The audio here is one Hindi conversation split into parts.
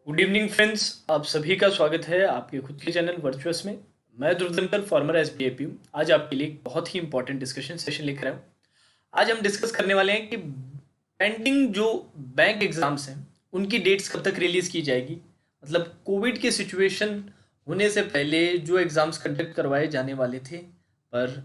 Good evening friends. आप सभी का स्वागत है आपके खुद के चैनल वर्चुअस में। मैं ध्रुव फॉर्मर एसबीआई पीयू आज आपके लिए एक बहुत ही इंपॉर्टेंट डिस्कशन सेशन लेकर आया हूँ। आज हम डिस्कस करने वाले हैं कि पेंडिंग जो बैंक एग्जाम्स हैं उनकी डेट्स कब तक रिलीज की जाएगी। मतलब कोविड के सिचुएशन होने से पहले जो एग्जाम्स कंडक्ट करवाए जाने वाले थे, पर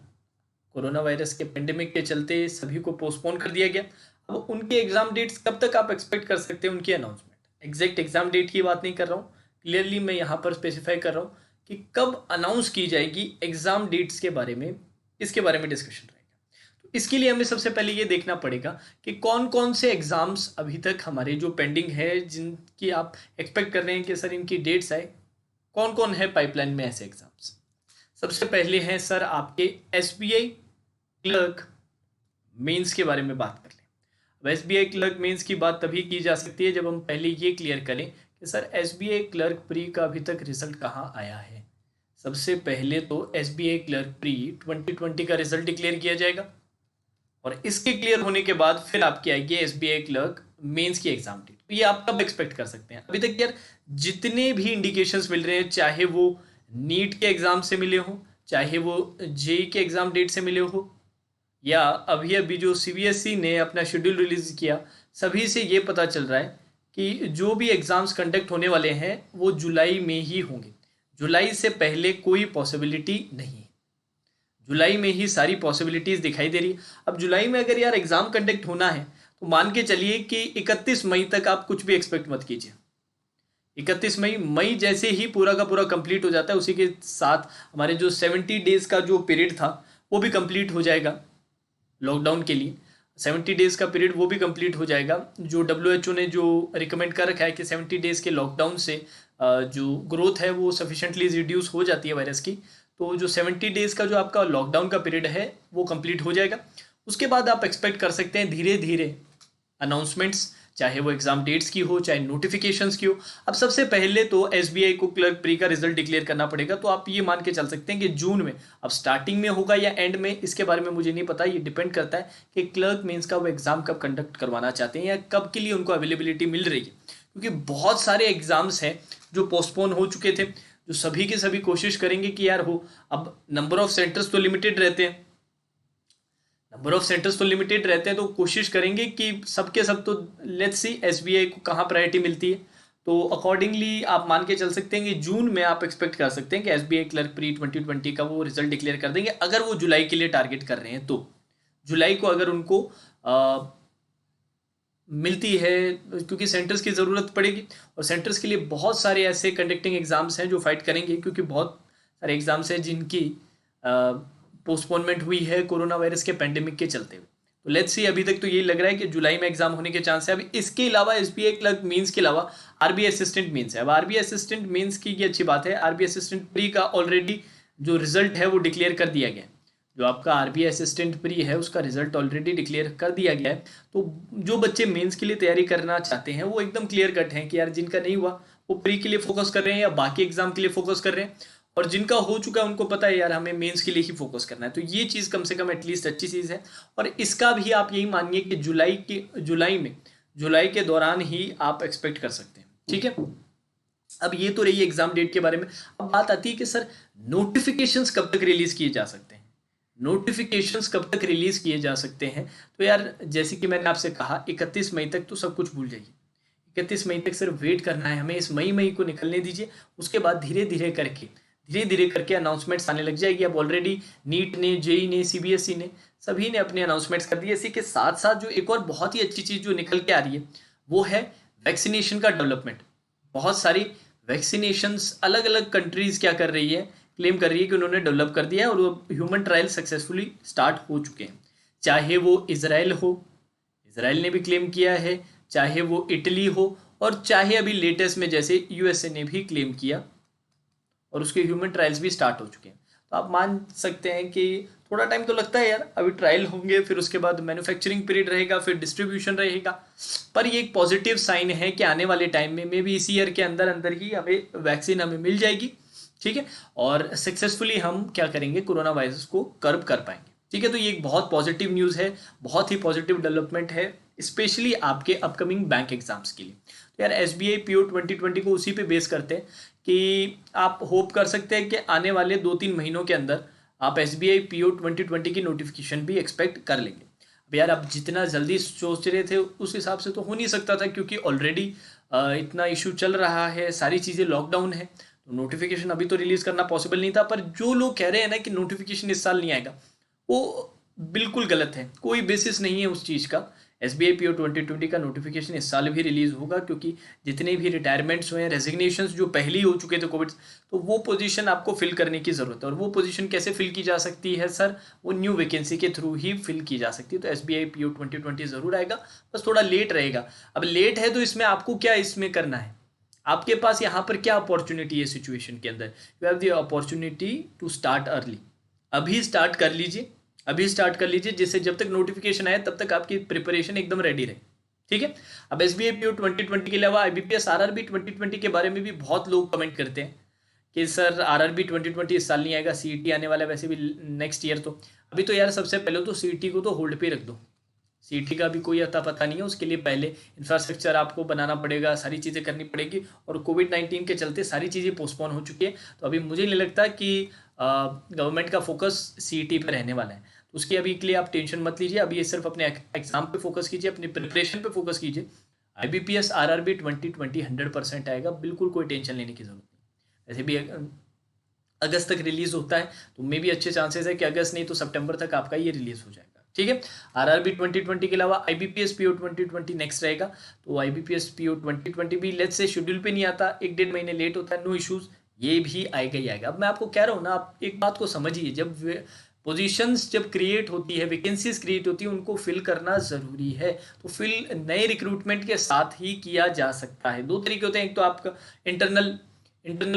कोरोना वायरस के पेंडेमिक के चलते सभी को पोस्टपोन कर दिया गया। अब उनके एग्जाम डेट्स कब तक आप एक्सपेक्ट कर सकते हैं उनकी अनाउंसमेंट। एग्जैक्ट एग्जाम डेट की बात नहीं कर रहा हूँ, क्लियरली मैं यहाँ पर स्पेसिफाई कर रहा हूँ कि कब अनाउंस की जाएगी एग्जाम डेट्स के बारे में, इसके बारे में डिस्कशन रहेगा। तो इसके लिए हमें सबसे पहले ये देखना पड़ेगा कि कौन कौन से एग्जाम्स अभी तक हमारे जो पेंडिंग है, जिनकी आप एक्सपेक्ट कर रहे हैं कि सर इनकी डेट्स आए, कौन कौन है पाइपलाइन में ऐसे एग्जाम्स। सबसे पहले हैं सर आपके एसबीआई क्लर्क मेंस के बारे में बात कर लें। अब एसबीआई क्लर्क मेंस की बात तभी की जा सकती है जब हम पहले ये क्लियर करें कि सर एसबीआई क्लर्क प्री का अभी तक रिजल्ट कहाँ आया है। सबसे पहले तो एसबीआई क्लर्क प्री 2020 का रिजल्ट डिक्लेयर किया जाएगा और इसके क्लियर होने के बाद फिर आपकी आएगी एसबीआई क्लर्क मेंस की एग्जाम डेट। तो ये आप कब एक्सपेक्ट कर सकते हैं। अभी तक यार जितने भी इंडिकेशंस मिल रहे हैं, चाहे वो नीट के एग्जाम से मिले हो, चाहे वो जेई के एग्जाम डेट से मिले हो, या अभी अभी जो सीबीएसई ने अपना शेड्यूल रिलीज किया, सभी से ये पता चल रहा है कि जो भी एग्जाम्स कंडक्ट होने वाले हैं वो जुलाई में ही होंगे। जुलाई से पहले कोई पॉसिबिलिटी नहीं है। जुलाई में ही सारी पॉसिबिलिटीज दिखाई दे रही है। अब जुलाई में अगर यार एग्जाम कंडक्ट होना है तो मान के चलिए कि 31 मई तक आप कुछ भी एक्सपेक्ट मत कीजिए। 31 मई जैसे ही पूरा का पूरा कंप्लीट हो जाता है, उसी के साथ हमारे जो 70 डेज का जो पीरियड था वो भी कंप्लीट हो जाएगा। लॉकडाउन के लिए 70 डेज का पीरियड वो भी कंप्लीट हो जाएगा। जो WHO ने जो रिकमेंड कर रखा है कि 70 डेज के लॉकडाउन से जो ग्रोथ है वो सफिशेंटली रिड्यूस हो जाती है वायरस की। तो जो 70 डेज का जो आपका लॉकडाउन का पीरियड है वो कंप्लीट हो जाएगा। उसके बाद आप एक्सपेक्ट कर सकते हैं धीरे धीरे अनाउंसमेंट्स, चाहे वो एग्जाम डेट्स की हो चाहे नोटिफिकेशंस की हो। अब सबसे पहले तो एसबीआई को क्लर्क प्री का रिजल्ट डिक्लेयर करना पड़ेगा। तो आप ये मान के चल सकते हैं कि जून में, अब स्टार्टिंग में होगा या एंड में इसके बारे में मुझे नहीं पता, ये डिपेंड करता है कि क्लर्क मेंस का वो एग्जाम कब कंडक्ट करवाना चाहते हैं या कब के लिए उनको अवेलेबिलिटी मिल रही है। क्योंकि बहुत सारे एग्जाम्स हैं जो पोस्टपोन हो चुके थे, जो सभी के सभी कोशिश करेंगे कि यार हो। अब नंबर ऑफ सेंटर्स तो लिमिटेड रहते हैं, तो कोशिश करेंगे कि सबके सब, तो लेट्स सी एसबीआई को कहाँ प्रायोरिटी मिलती है। तो अकॉर्डिंगली आप मान के चल सकते हैं कि जून में आप एक्सपेक्ट कर सकते हैं कि एसबीआई क्लर्क प्री 2020 का वो रिजल्ट डिक्लेयर कर देंगे। अगर वो जुलाई के लिए टारगेट कर रहे हैं तो जुलाई को अगर उनको मिलती है, क्योंकि सेंटर्स की ज़रूरत पड़ेगी और सेंटर्स के लिए बहुत सारे ऐसे कंडक्टिंग एग्जाम्स हैं जो फाइट करेंगे, क्योंकि बहुत सारे एग्जाम्स हैं जिनकी पोस्टपोनमेंट हुई है कोरोना वायरस के पेंडेमिक के चलते हुए। तो लेट्स सी, अभी तक तो यही लग रहा है कि जुलाई में एग्जाम होने के चांस है। अब इसके अलावा एसबीआई क्लर्क मींस के अलावा आरबीआई असिस्टेंट मींस है। अब आरबीआई असिस्टेंट मींस की ये अच्छी बात है, आरबीआई असिस्टेंट प्री का ऑलरेडी जो रिजल्ट है वो डिक्लेयर कर दिया गया है। जो आपका आरबीआई असिस्टेंट प्री है उसका रिजल्ट ऑलरेडी डिक्लेयर कर दिया गया है। तो जो बच्चे मेंस के लिए तैयारी करना चाहते हैं वो एकदम क्लियर कट हैं कि यार जिनका नहीं हुआ वो प्री के लिए फोकस कर रहे हैं या बाकी एग्जाम के लिए फोकस कर रहे हैं, और जिनका हो चुका है उनको पता है यार हमें मेंस के लिए ही फोकस करना है। तो ये चीज़ कम से कम एटलीस्ट अच्छी चीज़ है। और इसका भी आप यही मानिए कि जुलाई के दौरान ही आप एक्सपेक्ट कर सकते हैं। ठीक है, अब ये तो रही एग्जाम डेट के बारे में। अब बात आती है कि सर नोटिफिकेशंस कब तक रिलीज किए जा सकते हैं। तो यार जैसे कि मैंने आपसे कहा 31 मई तक तो सब कुछ भूल जाइए। 31 मई तक सिर्फ वेट करना है हमें, इस मई को निकलने दीजिए। उसके बाद धीरे धीरे करके अनाउंसमेंट्स आने लग जाएगी। अब ऑलरेडी नीट ने, जेई ने, सीबीएसई ने, सभी ने अपने अनाउंसमेंट्स कर दिए। इसी के साथ साथ जो एक और बहुत ही अच्छी चीज़ जो निकल के आ रही है वो है वैक्सीनेशन का डेवलपमेंट। बहुत सारी वैक्सीनेशंस अलग अलग कंट्रीज क्या कर रही है, क्लेम कर रही है कि उन्होंने डेवलप कर दिया है और वो ह्यूमन ट्रायल सक्सेसफुली स्टार्ट हो चुके हैं। चाहे वो इजराइल हो, इजराइल ने भी क्लेम किया है, चाहे वो इटली हो, और चाहे अभी लेटेस्ट में जैसे यूएसए ने भी क्लेम किया और उसके ह्यूमन ट्रायल्स भी स्टार्ट हो चुके हैं। तो आप मान सकते हैं कि थोड़ा टाइम तो लगता है यार, अभी ट्रायल होंगे, फिर उसके बाद मैन्युफैक्चरिंग पीरियड रहेगा, फिर डिस्ट्रीब्यूशन रहेगा। पर ये एक पॉजिटिव साइन है कि आने वाले टाइम में मे बी इसी ईयर के अंदर अंदर ही हमें वैक्सीन हमें मिल जाएगी। ठीक है, और सक्सेसफुली हम क्या करेंगे, कोरोना वायरस को कर्ब कर पाएंगे। ठीक है, तो ये एक बहुत पॉजिटिव न्यूज़ है, बहुत ही पॉजिटिव डेवलपमेंट है स्पेशली आपके अपकमिंग बैंक एग्जाम्स के लिए। तो यार SBI PO 2020 को उसी पे बेस करते हैं कि आप होप कर सकते हैं कि आने वाले 2-3 महीनों के अंदर आप SBI PO 2020 की नोटिफिकेशन भी एक्सपेक्ट कर लेंगे। अब यार आप जितना जल्दी सोच रहे थे उस हिसाब से तो हो नहीं सकता था, क्योंकि ऑलरेडी इतना इशू चल रहा है, सारी चीज़ें लॉकडाउन है, तो नोटिफिकेशन अभी तो रिलीज़ करना पॉसिबल नहीं था। पर जो लोग कह रहे हैं ना कि नोटिफिकेशन इस साल नहीं आएगा, वो बिल्कुल गलत है, कोई बेसिस नहीं है उस चीज़ का। SBI PO 2020 का नोटिफिकेशन इस साल भी रिलीज़ होगा, क्योंकि जितने भी रिटायरमेंट्स हुए हैं, रेजिग्नेशंस जो पहले ही हो चुके थे कोविड, तो वो पोजीशन आपको फिल करने की ज़रूरत है। और वो पोजीशन कैसे फिल की जा सकती है सर? वो न्यू वैकेंसी के थ्रू ही फिल की जा सकती है। तो SBI PO 2020 ज़रूर आएगा, बस थोड़ा लेट रहेगा। अब लेट है तो इसमें आपको क्या इसमें करना है? आपके पास यहाँ पर क्या अपॉर्चुनिटी है सिचुएशन के अंदर? You have the opportunity to start early. अभी स्टार्ट कर लीजिए, अभी स्टार्ट कर लीजिए, जिससे जब तक नोटिफिकेशन आए तब तक आपकी प्रिपरेशन एकदम रेडी रहे। ठीक है। अब SBI PO 2020 के अलावा IBPS RRB 2020 के बारे में भी बहुत लोग कमेंट करते हैं कि सर RRB 2020 इस साल नहीं आएगा, CET आने वाला है वैसे भी नेक्स्ट ईयर। तो अभी तो यार सबसे पहले तो CET को तो होल्ड पे रख दो। CET का भी कोई अता पता नहीं है, उसके लिए पहले इंफ्रास्ट्रक्चर आपको बनाना पड़ेगा, सारी चीज़ें करनी पड़ेगी, और कोविड-19 के चलते सारी चीज़ें पोस्टपोन हो चुकी है। तो अभी मुझे नहीं लगता कि गवर्नमेंट का फोकस CET पर रहने वाला है। तो उसकी अभी के लिए आप टेंशन मत लीजिए, अभी ये सिर्फ अपने एग्जाम पे फोकस कीजिए, अपनी प्रिपरेशन पे फोकस कीजिए। IBPS RRB 2020 100% आएगा, बिल्कुल कोई टेंशन लेने की जरूरत नहीं। वैसे भी अगस्त तक रिलीज होता है, तो मे भी अच्छे चांसेस है कि अगस्त नहीं तो सितंबर तक आपका ये रिलीज हो जाएगा। ठीक है। RRB 2020 के अलावा IBPS PO 2020 नेक्स्ट रहेगा। तो IBPS PO 2020 भी लेट्स से शेड्यूल पे नहीं आता, 1-1.5 महीने लेट होता है, नो इश्यूज, ये भी आएगा ही आएगा। अब मैं आपको कह रहा हूँ ना, आप एक बात को समझिए, जब पोजीशंस जब क्रिएट होती है, वैकेंसीज क्रिएट होती है, उनको फिल करना ज़रूरी है। तो फिल नए रिक्रूटमेंट के साथ ही किया जा सकता है। दो तरीके होते हैं, एक तो आपका इंटरनल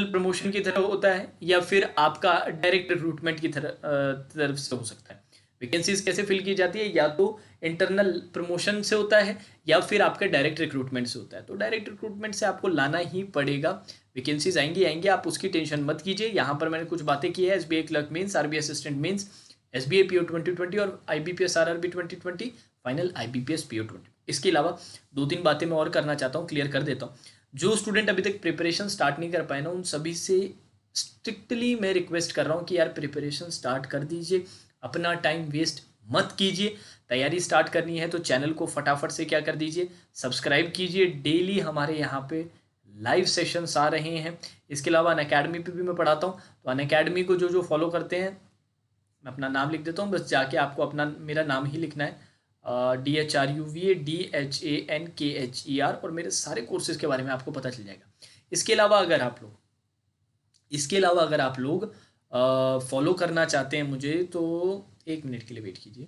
प्रमोशन की तरह होता है, या फिर आपका डायरेक्ट रिक्रूटमेंट की तरफ से हो सकता है। वैकेंसीज कैसे फिल की जाती है? या तो इंटरनल प्रमोशन से होता है, या फिर आपका डायरेक्ट रिक्रूटमेंट से होता है। तो डायरेक्ट रिक्रूटमेंट से आपको लाना ही पड़ेगा, वैकेंसीज आएंगी, आप उसकी टेंशन मत कीजिए। यहाँ पर मैंने कुछ बातें की है, SBI clerk mains, RBI assistant mains, SBI PO 2020 और IBPS RRB 2020, final IBPS PO 20। इसके अलावा 2-3 बातें मैं और करना चाहता हूँ, क्लियर कर देता हूँ। जो स्टूडेंट अभी तक प्रिपरेशन स्टार्ट नहीं कर पाए ना, उन सभी से स्ट्रिक्टली मैं रिक्वेस्ट कर रहा हूँ कि यार प्रिपरेशन स्टार्ट कर दीजिए, अपना टाइम वेस्ट मत कीजिए। तैयारी स्टार्ट करनी है तो चैनल को फटाफट से क्या कर दीजिए, सब्सक्राइब कीजिए। डेली हमारे यहाँ पे लाइव सेशंस आ रहे हैं। इसके अलावा अनअकैडमी पे भी मैं पढ़ाता हूँ, तो अनअकैडमी को जो फॉलो करते हैं, मैं अपना नाम लिख देता हूँ, बस जाके आपको अपना मेरा नाम ही लिखना है, DHRUVA DHANKHER, और मेरे सारे कोर्सेज के बारे में आपको पता चल जाएगा। इसके अलावा अगर आप लोग फॉलो करना चाहते हैं मुझे, तो 1 मिनट के लिए वेट कीजिए।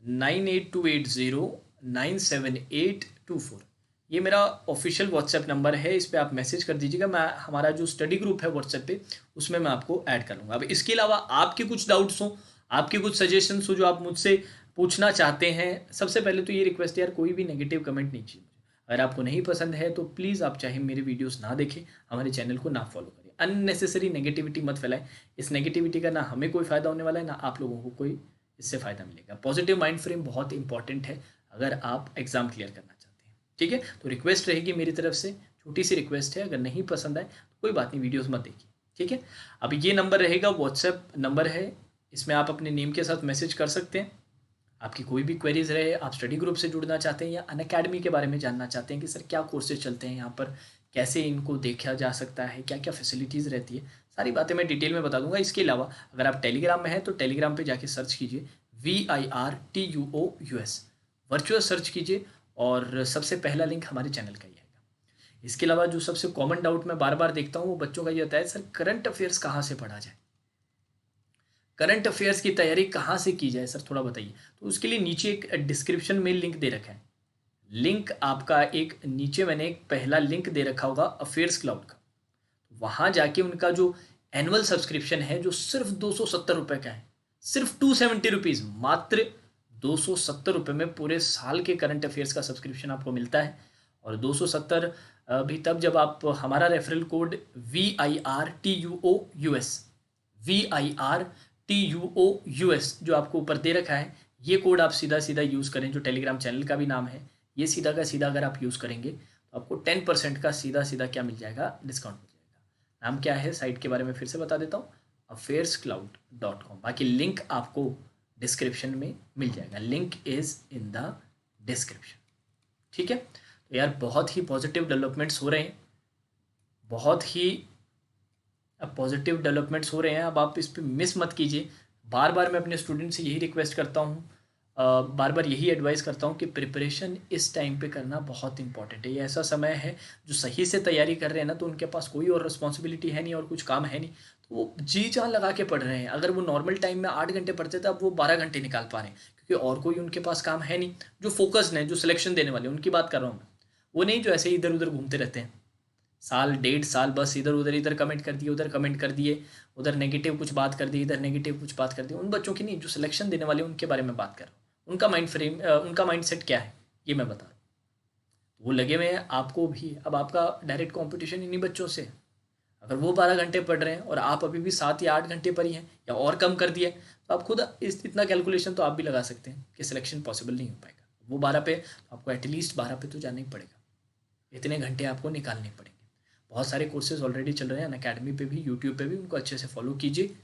9828097824 ये मेरा ऑफिशियल व्हाट्सएप नंबर है, इस पर आप मैसेज कर दीजिएगा। मैं हमारा जो स्टडी ग्रुप है व्हाट्सएप पे, उसमें मैं आपको ऐड कर लूँगा। अब इसके अलावा आपके कुछ डाउट्स हो, आपके कुछ सजेशंस हो जो आप मुझसे पूछना चाहते हैं, सबसे पहले तो ये रिक्वेस्ट है यार, कोई भी नेगेटिव कमेंट नहीं चाहिए। अगर आपको नहीं पसंद है तो प्लीज़ आप चाहे मेरे वीडियोस ना देखें, हमारे चैनल को ना फॉलो करें, अननेसेसरी नेगेटिविटी मत फैलाएं। इस नेगेटिविटी का ना हमें कोई फ़ायदा होने वाला है, ना आप लोगों को कोई इससे फ़ायदा मिलेगा। पॉजिटिव माइंड फ्रेम बहुत इंपॉर्टेंट है अगर आप एग्ज़ाम क्लियर करना चाहते हैं। ठीक है। तो रिक्वेस्ट रहेगी मेरी तरफ से, छोटी सी रिक्वेस्ट है, अगर नहीं पसंद आए तो कोई बात नहीं, वीडियोस मत देखिए। ठीक है। अब ये नंबर रहेगा, व्हाट्सएप नंबर है, इसमें आप अपने नेम के साथ मैसेज कर सकते हैं। आपकी कोई भी क्वेरीज रहे, आप स्टडी ग्रुप से जुड़ना चाहते हैं या अनअकैडमी के बारे में जानना चाहते हैं कि सर क्या कोर्सेज चलते हैं यहाँ पर, कैसे इनको देखा जा सकता है, क्या क्या फैसिलिटीज़ रहती है, सारी बातें मैं डिटेल में बता दूंगा। इसके अलावा अगर आप टेलीग्राम में हैं तो टेलीग्राम पे जाके सर्च कीजिए VIRTUOUS, वर्चुअल सर्च कीजिए, और सबसे पहला लिंक हमारे चैनल का ही आएगा। इसके अलावा जो सबसे कॉमन डाउट मैं बार बार देखता हूँ वो बच्चों का ये होता है, सर करंट अफेयर्स कहाँ से पढ़ा जाए, करंट अफेयर्स की तैयारी कहाँ से की जाए सर, थोड़ा बताइए। तो उसके लिए नीचे एक डिस्क्रिप्शन में लिंक दे रखा है, लिंक आपका एक नीचे मैंने एक पहला लिंक दे रखा होगा अफेयर्स क्लाउड का, वहाँ जाके उनका जो एनुअल सब्सक्रिप्शन है जो सिर्फ 270 रुपये का है, सिर्फ 270 रुपीज़, मात्र 270 रुपये में पूरे साल के करंट अफेयर्स का सब्सक्रिप्शन आपको मिलता है। और 270 भी तब जब आप हमारा रेफरल कोड VIRTUOUS जो आपको ऊपर दे रखा है, ये कोड आप सीधा सीधा यूज़ करें, जो टेलीग्राम चैनल का भी नाम है, ये सीधा का सीधा अगर आप यूज़ करेंगे तो आपको 10% का सीधा सीधा क्या मिल जाएगा, डिस्काउंट मिल जाएगा। नाम क्या है साइट के बारे में फिर से बता देता हूँ, affairscloud.com। बाकी लिंक आपको डिस्क्रिप्शन में मिल जाएगा, link is in the description. ठीक है, तो यार बहुत ही पॉजिटिव डेवलपमेंट्स हो रहे हैं, बहुत ही पॉजिटिव डेवलपमेंट्स हो रहे हैं। अब आप इस पर मिस मत कीजिए। बार बार मैं अपने स्टूडेंट से यही रिक्वेस्ट करता हूँ, बार बार यही एडवाइस करता हूँ कि प्रिपरेशन इस टाइम पे करना बहुत इंपॉर्टेंट है। ये ऐसा समय है जो सही से तैयारी कर रहे हैं ना, तो उनके पास कोई और रिस्पॉन्सिबिलिटी है नहीं और कुछ काम है नहीं, तो वो जी जान लगा के पढ़ रहे हैं। अगर वो नॉर्मल टाइम में 8 घंटे पढ़ते थे, अब वो 12 घंटे निकाल पा रहे हैं, क्योंकि और कोई उनके पास काम है नहीं। जो फोकस्ड हैं, जो सिलेक्शन देने वाले, उनकी बात कर रहा हूँ मैं, वो नहीं जो ऐसे ही इधर उधर घूमते रहते हैं साल 1.5 साल, बस इधर उधर, इधर कमेंट कर दिए, उधर कमेंट कर दिए, उधर नेगेटिव कुछ बात कर दी, इधर नेगेटिव कुछ बात कर दी। उन बच्चों की नहीं, जो सिलेक्शन देने वाले उनके बारे में बात कर रहा हूँ। उनका माइंड फ्रेम, उनका माइंड सेट क्या है, ये मैं बता रहा हूँ। वो लगे हुए हैं आपको भी, अब आपका डायरेक्ट कॉम्पिटिशन इन्हीं बच्चों से। अगर वो 12 घंटे पढ़ रहे हैं और आप अभी भी 7 या 8 घंटे पर ही हैं या और कम कर दिया, तो आप खुद इतना कैलकुलेशन तो आप भी लगा सकते हैं कि सिलेक्शन पॉसिबल नहीं हो पाएगा। वो 12 पे, तो आपको एटलीस्ट 12 पे तो जाना ही पड़ेगा, इतने घंटे आपको निकालने पड़ेंगे। बहुत सारे कोर्सेज ऑलरेडी चल रहे हैं अनअकैडमी पे भी, यूट्यूब पे भी, उनको अच्छे से फॉलो कीजिए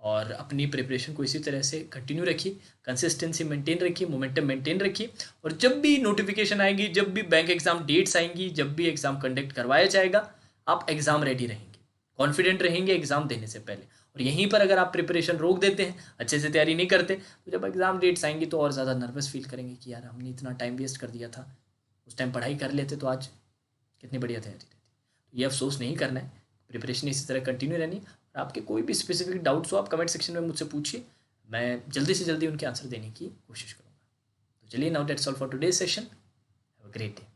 और अपनी प्रिपरेशन को इसी तरह से कंटिन्यू रखिए, कंसिस्टेंसी मेंटेन रखिए, मोमेंटम मेंटेन रखिए। और जब भी नोटिफिकेशन आएगी, जब भी बैंक एग्जाम डेट्स आएंगी, जब भी एग्जाम कंडक्ट करवाया जाएगा, आप एग्जाम रेडी रहेंगे, कॉन्फिडेंट रहेंगे एग्जाम देने से पहले। और यहीं पर अगर आप प्रिपरेशन रोक देते हैं, अच्छे से तैयारी नहीं करते, तो जब एग्जाम डेट्स आएंगी तो और ज़्यादा नर्वस फील करेंगे कि यार हमने इतना टाइम वेस्ट कर दिया था, उस टाइम पढ़ाई कर लेते तो आज कितनी बढ़िया तैयारी रहती। तो ये अफसोस नहीं करना है, प्रिपरेशन इसी तरह कंटिन्यू रहनी। और आपके कोई भी स्पेसिफिक डाउट्स हो, आप कमेंट सेक्शन में मुझसे पूछिए, मैं जल्दी से जल्दी उनके आंसर देने की कोशिश करूँगा। तो चलिए, now that's all for today's session. Have a great day.